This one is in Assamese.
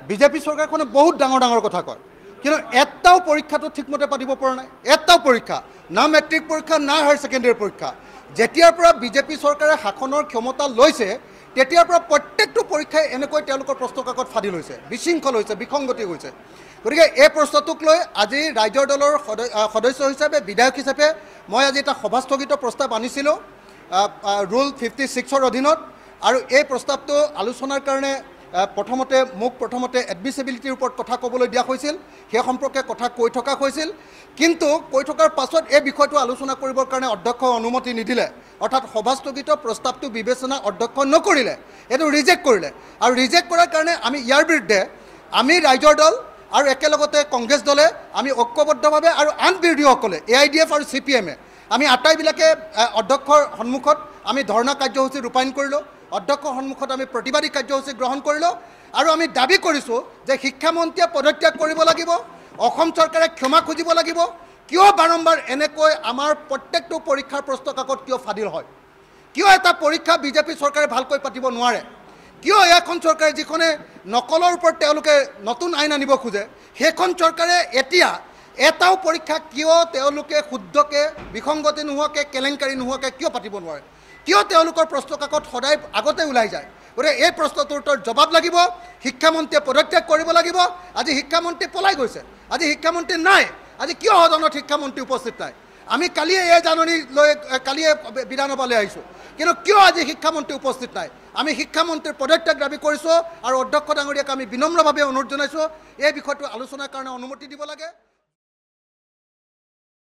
বিজেপি চৰকাৰখনে বহুত ডাঙৰ ডাঙৰ কথা কয়, কিন্তু এটাও পৰীক্ষাটো ঠিকমতে পাতিব পৰা নাই। এটাও পৰীক্ষা, না মেট্ৰিক পৰীক্ষা, না হায়াৰ ছেকেণ্ডেৰী পৰীক্ষা। যেতিয়াৰ পৰা বিজেপি চৰকাৰে শাসনৰ ক্ষমতা লৈছে তেতিয়াৰ পৰা প্ৰত্যেকটো পৰীক্ষাই এনেকৈ তেওঁলোকৰ প্ৰশ্ন কাকত ফাদিল হৈছে, বিশৃংখল হৈছে, বিসংগতি হৈছে। গতিকে এই প্ৰশ্নটোক লৈ আজি ৰাইজৰ দলৰ সদস্য হিচাপে, বিধায়ক হিচাপে মই আজি এটা সভাস্থগিত প্ৰস্তাৱ আনিছিলোঁ ৰুল 56ৰ অধীনত, আৰু এই প্ৰস্তাৱটো আলোচনাৰ কাৰণে প্ৰথমতে এডমিছিবিলিটিৰ ওপৰত কথা ক'বলৈ দিয়া হৈছিল, সেই সম্পৰ্কে কথা কৈ থকা হৈছিল। কিন্তু কৈ থকাৰ পাছত এই বিষয়টো আলোচনা কৰিবৰ কাৰণে অধ্যক্ষই অনুমতি নিদিলে, অৰ্থাৎ সভাস্থগিত প্ৰস্তাৱটো বিবেচনা অধ্যক্ষ নকৰিলে, এইটো ৰিজেক্ট কৰিলে। আৰু ৰিজেক্ট কৰাৰ কাৰণে আমি ইয়াৰ বিৰুদ্ধে আমি ৰাইজৰ দল আৰু একেলগতে কংগ্ৰেছ দলে আমি ঐক্যবদ্ধভাৱে আৰু আন বিৰোধীসকলে AIDF আৰু CPM-এ আমি আটাইবিলাকে অধ্যক্ষৰ সন্মুখত আমি ধৰ্ণা কাৰ্যসূচী ৰূপায়ণ কৰিলোঁ, অধ্যক্ষৰ সন্মুখত আমি প্ৰতিবাদী কাৰ্যসূচী গ্ৰহণ কৰিলোঁ, আৰু আমি দাবী কৰিছোঁ যে শিক্ষামন্ত্ৰীয়ে পদত্যাগ কৰিব লাগিব, অসম চৰকাৰে ক্ষমা খুজিব লাগিব। কিয় বাৰম্বাৰ এনেকৈ আমাৰ প্ৰত্যেকটো পৰীক্ষাৰ প্ৰশ্ন কাকত কিয় ফাদিল হয়? কিয় এটা পৰীক্ষা বিজেপি চৰকাৰে ভালকৈ পাতিব নোৱাৰে? কিয় এখন চৰকাৰে যিখনে নকলৰ ওপৰত তেওঁলোকে নতুন আইন আনিব খোজে, সেইখন চৰকাৰে এতিয়া এটাও পৰীক্ষা কিয় তেওঁলোকে শুদ্ধকৈ, বিসংগতি নোহোৱাকৈ, কেলেংকাৰী নোহোৱাকৈ কিয় পাতিব নোৱাৰে? কিয় তেওঁলোকৰ প্ৰশ্ন কাকত সদায় আগতে ওলাই যায়? গতিকে এই প্ৰশ্নটোৰ উত্তৰ জবাব লাগিব, শিক্ষামন্ত্ৰীয়ে পদত্যাগ কৰিব লাগিব। আজি শিক্ষামন্ত্ৰী পলাই গৈছে, আজি শিক্ষামন্ত্ৰী নাই। আজি কিয় সদনত শিক্ষামন্ত্ৰী উপস্থিত নাই? আমি কালিয়ে এই জাননী লৈ কালিয়ে বিধানসভালৈ আহিছোঁ, কিন্তু কিয় আজি শিক্ষামন্ত্ৰী উপস্থিত নাই? আমি শিক্ষামন্ত্ৰীৰ পদত্যাগ দাবী কৰিছোঁ, আৰু অধ্যক্ষ ডাঙৰীয়াক আমি বিনম্ৰভাৱে অনুৰোধ জনাইছোঁ এই বিষয়টো আলোচনাৰ কাৰণে অনুমতি দিব লাগে।